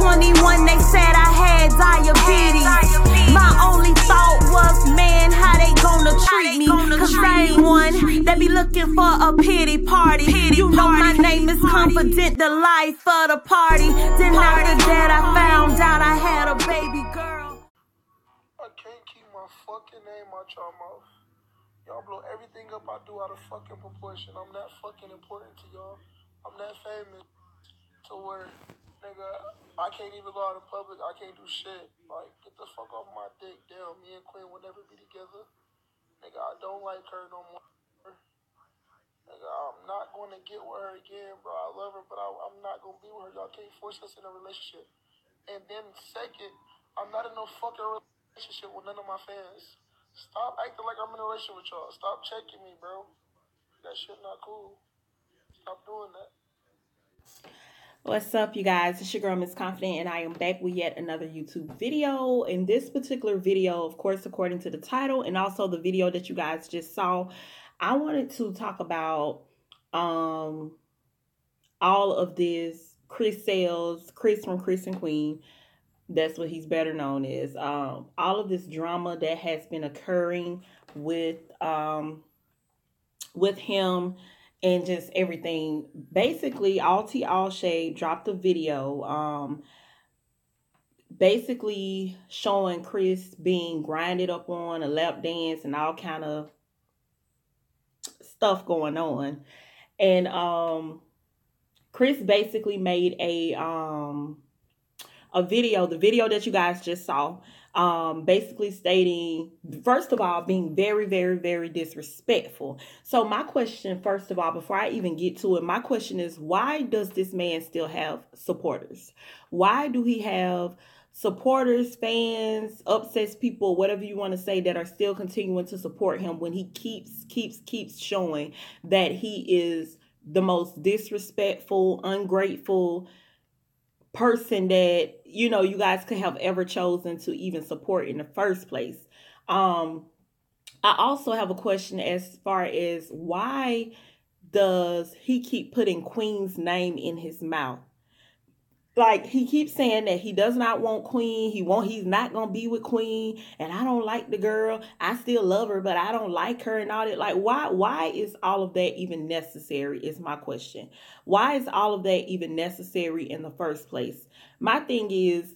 21, they said I had diabetes. My only thought was, man, how they gonna treat me? Cause I ain't one that be looking for a pity party. You know my name is Confident, the life of the party. Then after that I found out I had a baby girl. I can't keep my fucking name out y'all mouth. Y'all blow everything up I do out of fucking proportion. I'm that fucking important to y'all. I'm that famous to where, nigga, I can't even go out in public. I can't do shit. Like, get the fuck off my dick. Damn, me and Queen will never be together. Nigga, I don't like her no more. Nigga, I'm not going to get with her again, bro. I love her, but I'm not going to be with her. Y'all can't force us in a relationship. And then second, I'm not in no fucking relationship with none of my fans. Stop acting like I'm in a relationship with y'all. Stop checking me, bro. That shit not cool. Stop doing that. What's up, you guys? It's your girl, Miss Confident, and I am back with yet another YouTube video. In this particular video, of course, according to the title and also the video that you guys just saw, I wanted to talk about all of this Chris Sales, Chris from Chris and Queen. That's what he's better known as. All of this drama that has been occurring with him and just everything. Basically, All Shade dropped a video basically showing Chris being grinded up on a lap dance and all kind of stuff going on. And Chris basically made a video, the video that you guys just saw, basically stating, first of all, being very, very, very disrespectful. So my question, first of all, before I even get to it, my question is, why does this man still have supporters? Why do he have supporters, fans, obsessed people, whatever you want to say, that are still continuing to support him when he keeps showing that he is the most disrespectful, ungrateful person that, you know, you guys could have ever chosen to even support in the first place? I also have a question as far as, why does he keep putting Queen's name in his mouth? Like, he keeps saying that he does not want Queen. He's not going to be with Queen. And I don't like the girl. I still love her, but I don't like her and all that. Like, why is all of that even necessary is my question. Why is all of that even necessary in the first place? My thing is,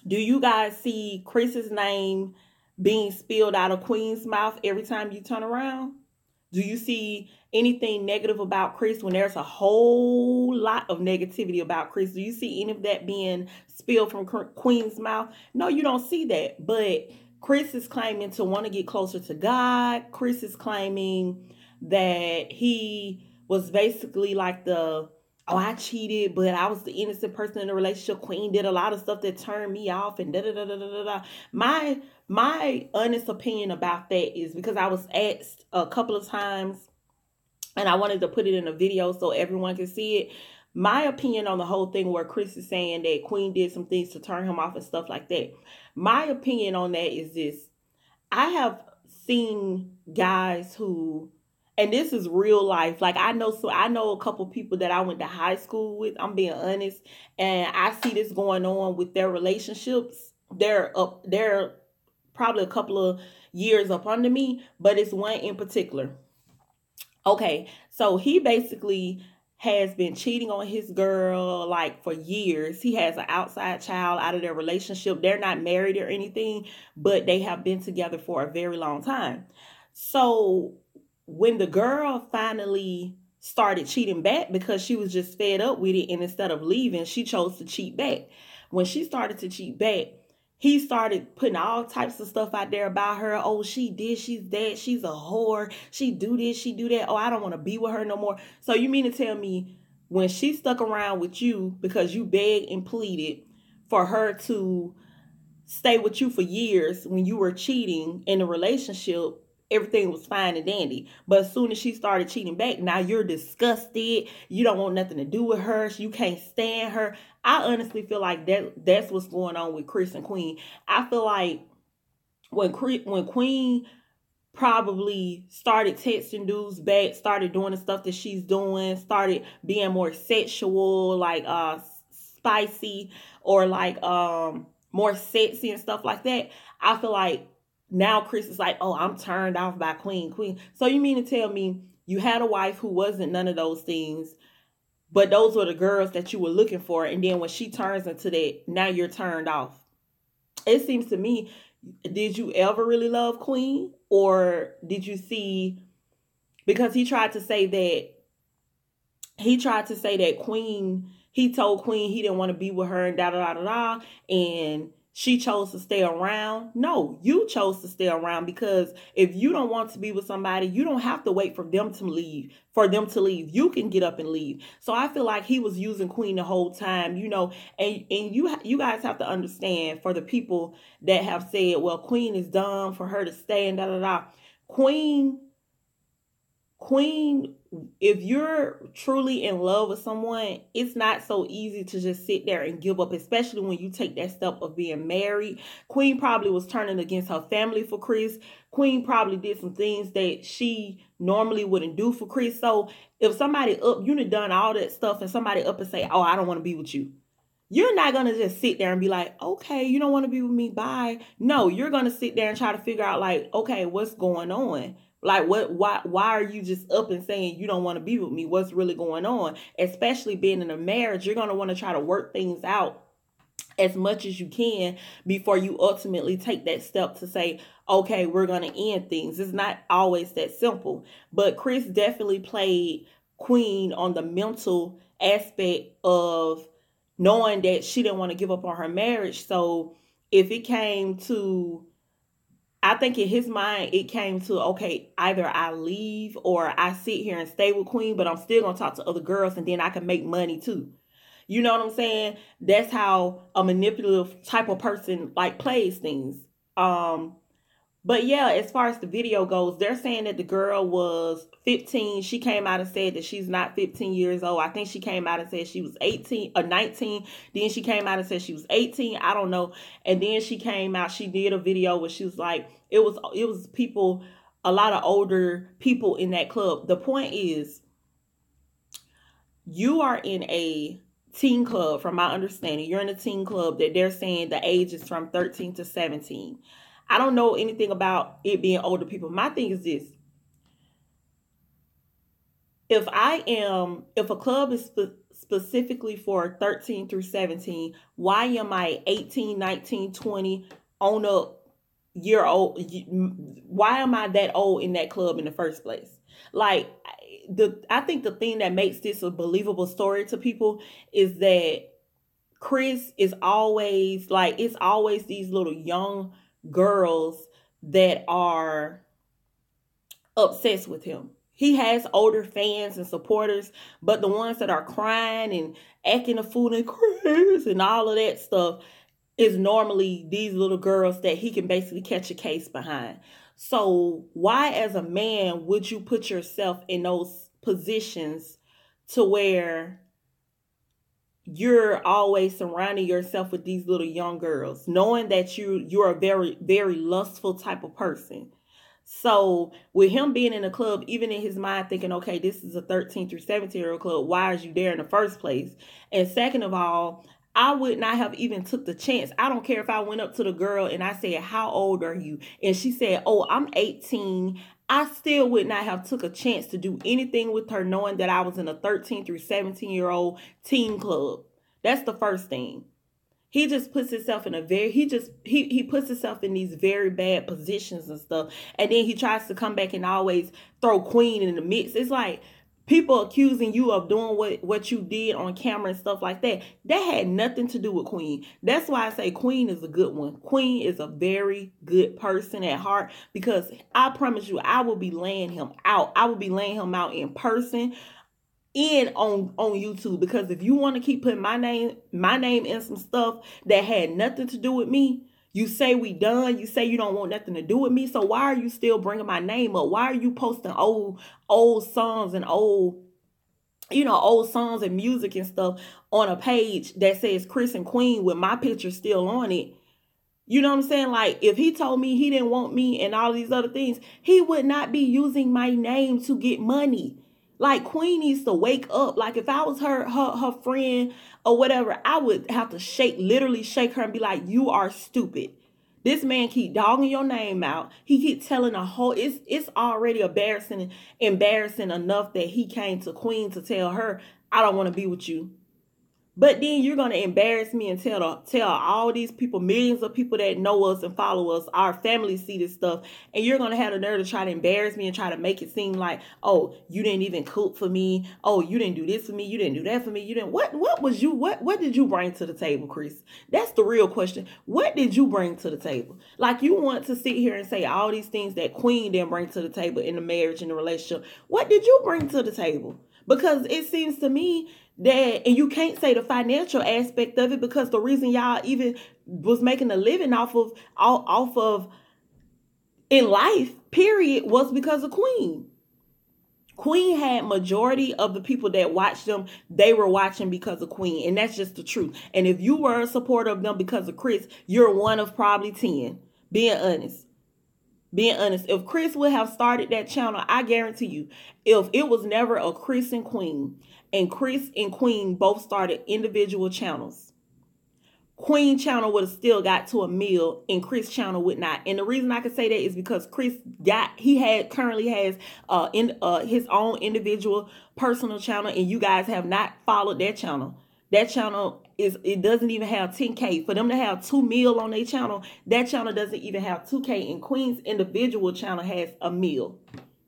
do you guys see Chris's name being spilled out of Queen's mouth every time you turn around? Do you see anything negative about Chris when there's a whole lot of negativity about Chris? Do you see any of that being spilled from Queen's mouth? No, you don't see that. But Chris is claiming to want to get closer to God. Chris is claiming that he was basically like I cheated, but I was the innocent person in the relationship. Queen did a lot of stuff that turned me off and da-da-da-da-da-da. My honest opinion about that is, because I was asked a couple of times and I wanted to put it in a video so everyone can see it. My opinion on the whole thing where Chris is saying that Queen did some things to turn him off and stuff like that. My opinion on that is this. I have seen guys who, and this is real life. Like, I know a couple people that I went to high school with. I'm being honest. And I see this going on with their relationships. They're probably a couple of years up under me, but it's one in particular. Okay, so he basically has been cheating on his girl like for years. He has an outside child out of their relationship. They're not married or anything, but they have been together for a very long time. So when the girl finally started cheating back, because she was just fed up with it, and instead of leaving, she chose to cheat back. When she started to cheat back, he started putting all types of stuff out there about her. Oh, she did, she's that, she's a whore, she do this, she do that. Oh, I don't want to be with her no more. So you mean to tell me, when she stuck around with you because you begged and pleaded for her to stay with you for years when you were cheating in a relationship, everything was fine and dandy? But as soon as she started cheating back, now you're disgusted. You don't want nothing to do with her. You can't stand her. I honestly feel like that's what's going on with Chris and Queen. I feel like when Queen probably started texting dudes back, started doing the stuff that she's doing, started being more sexual, like spicy or like more sexy and stuff like that, I feel like now Chris is like, oh, I'm turned off by Queen. So you mean to tell me you had a wife who wasn't none of those things, but those were the girls that you were looking for, and then when she turns into that, now you're turned off? It seems to me, did you ever really love Queen? Or did you see, because he tried to say that Queen, he told Queen he didn't want to be with her and and she chose to stay around. No, you chose to stay around, because if you don't want to be with somebody, you don't have to wait for them to leave. You can get up and leave. So I feel like he was using Queen the whole time, and you guys have to understand, for the people that have said, well, Queen is dumb for her to stay and Queen, if you're truly in love with someone, it's not so easy to just sit there and give up, especially when you take that step of being married. Queen probably was turning against her family for Chris. Queen probably did some things that she normally wouldn't do for Chris. So if somebody you've done all that stuff, and somebody up and say, oh, I don't want to be with you, you're not going to just sit there and be like, okay, you don't want to be with me, bye. No, you're going to sit there and try to figure out, like, okay, what's going on? Like, why are you just up and saying you don't want to be with me? What's really going on? Especially being in a marriage, you're going to want to try to work things out as much as you can before you ultimately take that step to say, okay, we're going to end things. It's not always that simple. But Chris definitely played Queen on the mental aspect of knowing that she didn't want to give up on her marriage. So if it came to, I think in his mind, it came to, okay, either I leave or I sit here and stay with Queen, but I'm still going to talk to other girls, and then I can make money too. You know what I'm saying? That's how a manipulative type of person like plays things. But yeah, as far as the video goes, they're saying that the girl was 15. She came out and said that she's not 15 years old. I think she came out and said she was 18 or 19. Then she came out and said she was 18. I don't know. And then she came out, she did a video where she was like, it was people, a lot of older people in that club. The point is, you are in a teen club, from my understanding. You're in a teen club that they're saying the age is from 13 to 17. I don't know anything about it being older people. My thing is this. If a club is specifically for 13 through 17, why am I 18, 19, 20 on a year old? Why am I that old in that club in the first place? Like, I think the thing that makes this a believable story to people is that Chris is always like, it's always these little young girls that are obsessed with him. He has older fans and supporters, but the ones that are crying and acting a fool and Chris and all of that stuff is normally these little girls that he can basically catch a case behind. So why, as a man, would you put yourself in those positions to where you're always surrounding yourself with these little young girls, knowing that you're a very, very lustful type of person? So with him being in a club, even in his mind thinking, okay, this is a 13 through 17-year-old club, why is you there in the first place? And second of all, I would not have even took the chance. I don't care if I went up to the girl and I said, how old are you? And she said, oh, I'm 18. I still would not have took a chance to do anything with her, knowing that I was in a 13 through 17-year-old teen club. That's the first thing. He just puts himself in he puts himself in these very bad positions and stuff. And then he tries to come back and always throw Queen in the mix. It's like people accusing you of doing what you did on camera and stuff like that. That had nothing to do with Queen. That's why I say Queen is a good one. Queen is a very good person at heart, because I promise you, I will be laying him out. I will be laying him out in person and on YouTube, because if you want to keep putting my name in some stuff that had nothing to do with me, you say we done, you say you don't want nothing to do with me, so why are you still bringing my name up? Why are you posting old songs and old songs and music and stuff on a page that says Chris and Queen with my picture still on it? You know what I'm saying? Like, if he told me he didn't want me and all these other things, he would not be using my name to get money. Like, Queen needs to wake up. Like, if I was her friend or whatever, I would have to literally shake her and be like, you are stupid. This man keep dogging your name out. He keep telling it's already embarrassing enough that he came to Queen to tell her, I don't want to be with you. But then you're going to embarrass me and tell all these people, millions of people that know us and follow us, our family see this stuff, and you're going to have the nerve to try to embarrass me and try to make it seem like, oh, you didn't even cook for me. Oh, you didn't do this for me. You didn't do that for me. You didn't. What did you bring to the table, Chris? That's the real question. What did you bring to the table? Like, you want to sit here and say all these things that Queen didn't bring to the table in the marriage and the relationship. What did you bring to the table? Because it seems to me that, and you can't say the financial aspect of it, because the reason y'all even was making a living off of in life, period, was because of Queen. Queen had majority of the people that watched them, they were watching because of Queen. And that's just the truth. And if you were a supporter of them because of Chris, you're one of probably 10. Being honest. If Chris would have started that channel, I guarantee you, if it was never a Chris and Queen, and Chris and Queen both started individual channels, Queen channel would have still got to 1 million and Chris channel would not. And the reason I can say that is because Chris currently has his own individual personal channel, and you guys have not followed that channel. That channel it doesn't even have 10K. For them to have 2 million on their channel, that channel doesn't even have 2K, and Queen's individual channel has 1 million.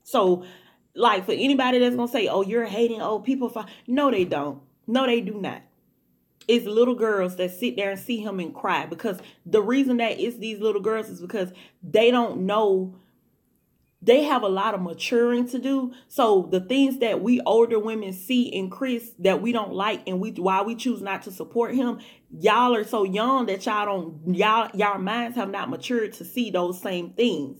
So, like, for anybody that's gonna say, oh, you're hating old people, no, they don't. No, they do not. It's little girls that sit there and see him and cry, because the reason that it's these little girls is because they don't know. They have a lot of maturing to do. So the things that we older women see in Chris that we don't like, and why we choose not to support him, y'all are so young that y'all minds have not matured to see those same things.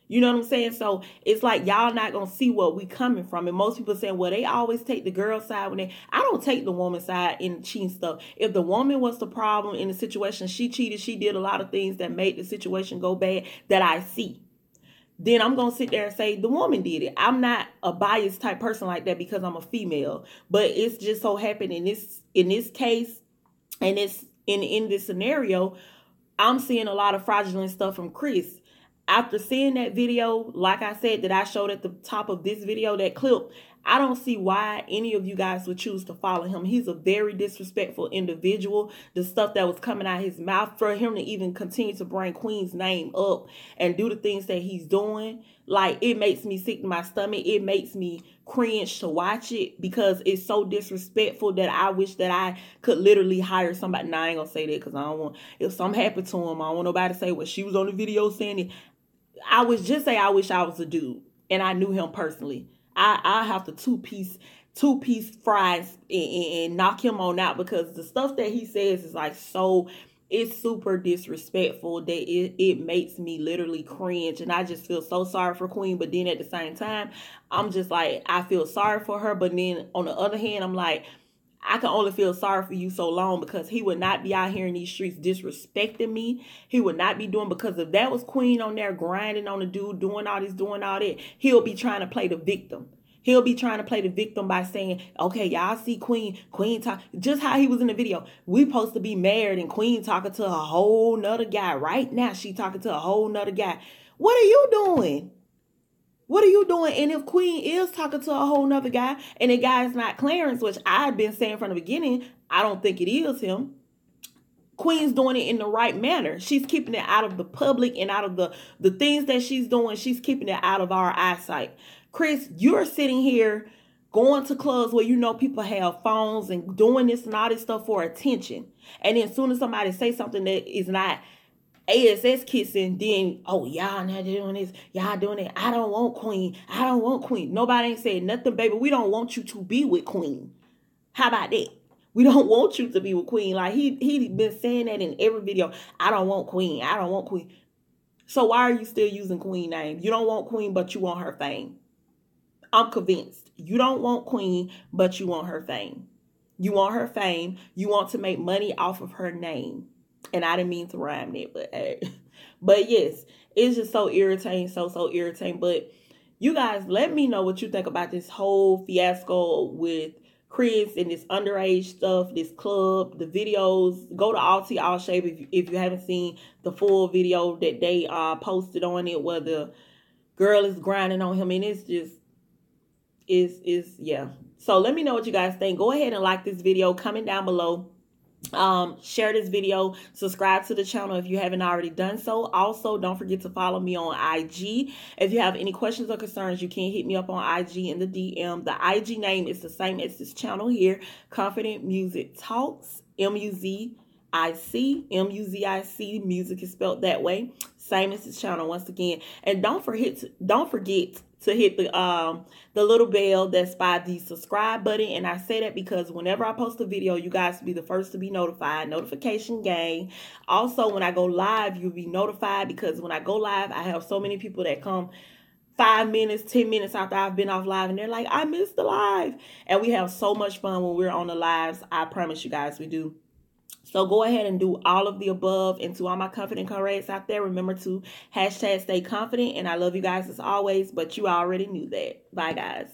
You know what I'm saying? So it's like y'all not going to see what we coming from. And most people saying, well, they always take the girl side I don't take the woman side in cheating stuff. If the woman was the problem in the situation, she cheated, she did a lot of things that made the situation go bad that I see, then I'm going to sit there and say the woman did it. I'm not a biased type person like that because I'm a female. But it's just so happened in this case, and it's in this scenario, I'm seeing a lot of fraudulent stuff from Chris. After seeing that video, like I said, that I showed at the top of this video, that clip, I don't see why any of you guys would choose to follow him. He's a very disrespectful individual. The stuff that was coming out of his mouth, for him to even continue to bring Queen's name up and do the things that he's doing, like, it makes me sick to my stomach. It makes me cringe to watch it, because it's so disrespectful that I wish that I could literally hire somebody. Now, I ain't gonna say that because I don't want, if something happened to him, I don't want nobody to say, well, she was on the video saying it. I wish I was a dude and I knew him personally. I have to two-piece fries and knock him on out, because the stuff that he says is like it's super disrespectful that it makes me literally cringe. And I just feel so sorry for Queen. But then at the same time, I'm just like, I feel sorry for her. But then on the other hand, I'm like, I can only feel sorry for you so long, because he would not be out here in these streets disrespecting me. He would not be doing, because if that was Queen on there grinding on the dude, doing all that, he'll be trying to play the victim. He'll be trying to play the victim by saying, okay, y'all see Queen talk, just how he was in the video. We supposed to be married and Queen talking to a whole nother guy. Right now, she talking to a whole nother guy. What are you doing? What are you doing? And if Queen is talking to a whole nother guy, and the guy is not Clarence, which I've been saying from the beginning, I don't think it is him. Queen's doing it in the right manner. She's keeping it out of the public, and out of the things that she's doing, she's keeping it out of our eyesight. Chris, you're sitting here going to clubs where you know people have phones and doing this and all this stuff for attention. And then as soon as somebody say something that is not ASS kissing, then, oh, y'all not doing this, y'all doing it. I don't want Queen. Nobody ain't saying nothing, baby. We don't want you to be with Queen. How about that? We don't want you to be with Queen. Like, he been saying that in every video. I don't want Queen. So why are you still using Queen name? You don't want Queen, but you want her fame. I'm convinced. You don't want Queen, but you want her fame. You want her fame. You want to make money off of her name. And I didn't mean to rhyme that, but yes, it's just so irritating, so irritating. But you guys let me know what you think about this whole fiasco with Chris and this underage stuff, this club, the videos. Go to All Tea All Shade if you haven't seen the full video that they posted on it where the girl is grinding on him, and it's just yeah. So let me know what you guys think. Go ahead and like this video, comment down below. Share this video, subscribe to the channel if you haven't already done so. Also, don't forget to follow me on IG. If you have any questions or concerns, you can hit me up on IG in the DM. The IG name is the same as this channel here, Confident Music Talks, MUZIC. Music is spelled that way, same as this channel once again. And don't forget to hit the little bell that's by the subscribe button. And I say that because whenever I post a video, you guys will be the first to be notified. Notification gang. Also, when I go live, you'll be notified, because when I go live, I have so many people that come 5 minutes, 10 minutes after I've been off live, and they're like, I missed the live. And we have so much fun when we're on the lives. I promise you guys, we do. So go ahead and do all of the above. And to all my confident comrades out there, remember to hashtag stay confident. And I love you guys as always, but you already knew that. Bye, guys.